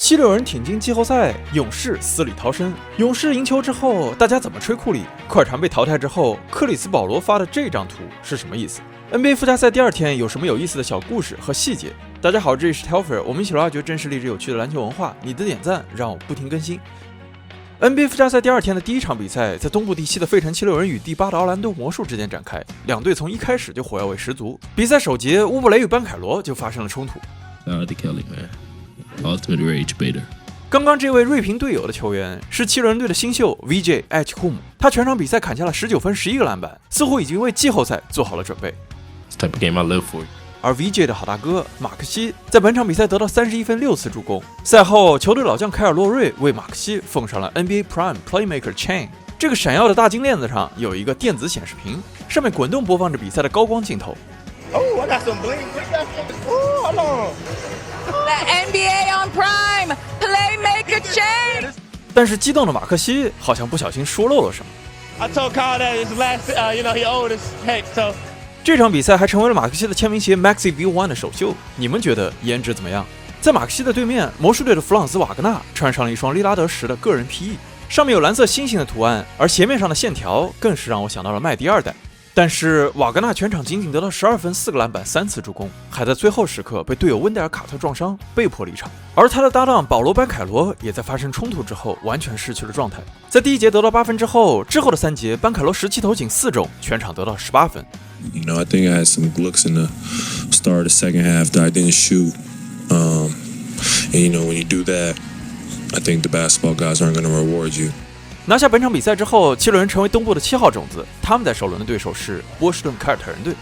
76人挺进季后赛，勇士死里逃生。勇士赢球之后，大家怎么吹库里？快船被淘汰之后，克里斯保罗发的这张图是什么意思 ？NBA 附加赛第二天有什么有意思的小故事和细节？大家好，这里是 Telfer， 我们一起挖掘真实励志有趣的篮球文化。你的点赞让我不停更新。NBA 附加赛第二天的第一场比赛，在东部第7的费城76人与第8的奥兰多魔术之间展开，两队从一开始就火药味十足。比赛首节，乌布雷与班凯罗就发生了冲突。Ultimate Rage Baiter。刚刚这位锐评队友的球员是7人队的新秀 VJ Etchkum， 他全场比赛砍下了19分、11个篮板，似乎已经为季后赛做好了准备。This type of game I live for。而 VJ 的好大哥马克西在本场比赛得到31分、6次助攻。赛后，球队老将凯尔洛瑞为马克西奉上了 NBA Prime Playmaker Chain。这个闪耀的大金链子上有一个电子显示屏，上面滚动播放着比赛的高光镜头。Oh, I got some bling. Oh, hold on. The NBA on Prime Playmaker Chain。但是激动的马克西好像不小心说漏了什么。I told Kyle that his last, he old as heck, so. 这场比赛还成为了马克西的签名鞋 Maxi V1 的首秀。你们觉得颜值怎么样？在马克西的对面，魔术队的弗朗斯瓦格纳穿上了一双利拉德10的个人 PE， 上面有蓝色星星的图案，而鞋面上的线条更是让我想到了麦迪2代。但是瓦格纳全场仅仅得到12分、4个篮板、3次助攻，还在最后时刻被队友温德尔·卡特撞伤，被迫离场。而他的搭档保罗·班凯罗也在发生冲突之后完全失去了状态。在第一节得到8分之后的3节，班凯罗17投仅4中，全场得到18分。I think I had some looks in the start of the second half that I didn't shoot. And when you do that, I think the basketball guys aren't going to reward you.拿下本场比赛之后，76人成为东部的7号种子。他们在首轮的对手是波士顿凯尔特人队。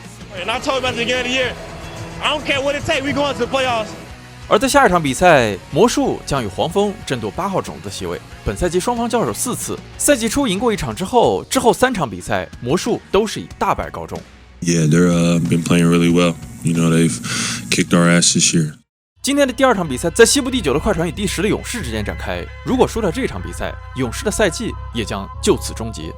而在下一场比赛，魔术将与黄蜂争夺8号种子的席位。本赛季双方交手4次，赛季初赢过1场之后3场比赛，魔术都是以大败告终。Yeah, they're been playing really well. They've kicked our ass this year.今天的第二场比赛在西部第9的快船与第10的勇士之间展开。如果输掉这场比赛，勇士的赛季也将就此终结。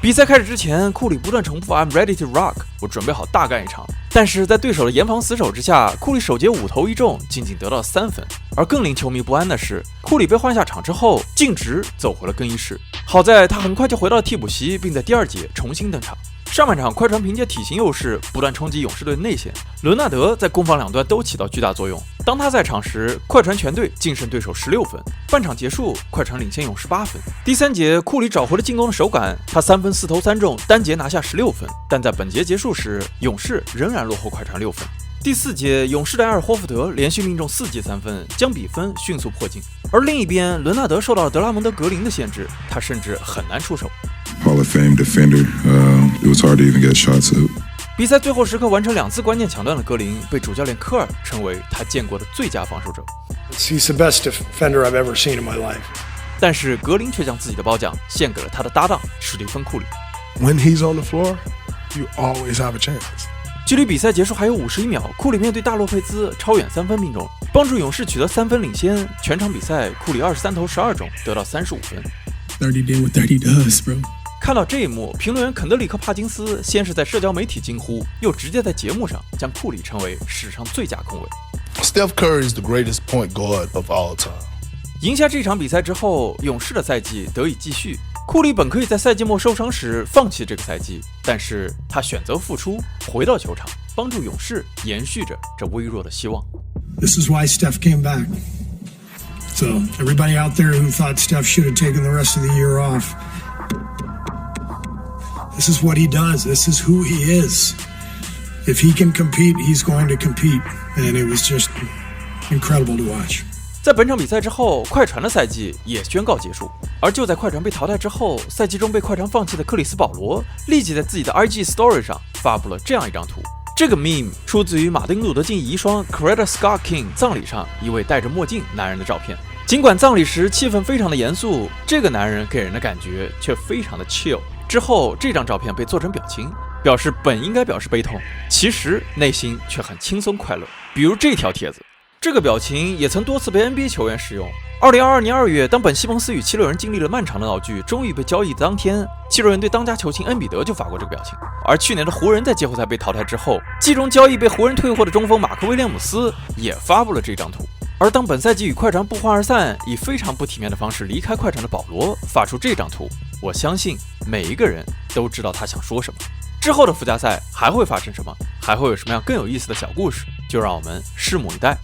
比赛开始之前，库里不断重复 "I'm ready to rock"， 我准备好大干一场。但是在对手的严防死守之下，库里首节5投1中，仅仅得到3分。而更令球迷不安的是，库里被换下场之后，径直走回了更衣室。好在他很快就回到了替补席，并在第2节重新登场。上半场，快船凭借体型优势不断冲击勇士队内线，伦纳德在攻防两端都起到巨大作用。当他在场时，快船全队净胜对手16分。半场结束，快船领先勇士8分。第3节，库里找回了进攻的手感，他3分4投3中，单节拿下16分。但在本节结束时，勇士仍然落后快船6分。第4节，勇士的埃尔霍福德连续命中4记3分，将比分迅速迫近。而另一边，伦纳德受到了德拉蒙德·格林的限制，他甚至很难出手。Hall of Fame defender, it was hard to even get shots up. 比赛最后时刻完成2次关键抢断的格林，被主教练科尔称为他见过的最佳防守者。He's the best defender I've ever seen in my life. 但是格林却将自己的褒奖献给了他的搭档史蒂芬·库里。When he's on the floor, you always have a chance. 距离比赛结束还有51秒，库里面对大洛佩兹超远3分命中，帮助勇士取得3分领先。全场比赛，库里23投12中，得到35分。30 did what 30 does, bro. 看到这一幕，评论员肯德里克·帕金斯先是在社交媒体惊呼，又直接在节目上将库里称为史上最佳控卫。Steph Curry is the greatest point guard of all time. 赢下这场比赛之后，勇士的赛季得以继续。库里本可以在赛季末受伤时放弃这个赛季，但是他选择复出，回到球场，帮助勇士延续着这微弱的希望。This is why Steph came back. So everybody out there who thought Steph should have taken the rest of the year off, this is what he does. This is who he is. If he can compete, he's going to compete. And it was just incredible to watch. 在本场比赛之后，快船的赛季也宣告结束。而就在快船被淘汰之后，赛季中被快船放弃的克里斯保罗立即在自己的 IG Story 上发布了这样一张图。这个 meme 出自于马丁·路德·金遗孀 Coretta Scott King 葬礼上一位戴着墨镜男人的照片。尽管葬礼时气氛非常的严肃，这个男人给人的感觉却非常的 chill。之后，这张照片被做成表情，表示本应该表示悲痛，其实内心却很轻松快乐。比如这条帖子，这个表情也曾多次被 NBA 球员使用。2022年2月，当本·西蒙斯与七六人经历了漫长的闹剧，终于被交易的当天，七六人对当家球星恩比德就发过这个表情。而去年的湖人在季后赛被淘汰之后，季中交易被湖人退货的中锋马克·威廉姆斯也发布了这张图。而当本赛季与快船不欢而散，以非常不体面的方式离开快船的保罗发出这张图，我相信每一个人都知道他想说什么。之后的附加赛还会发生什么？还会有什么样更有意思的小故事？就让我们拭目以待。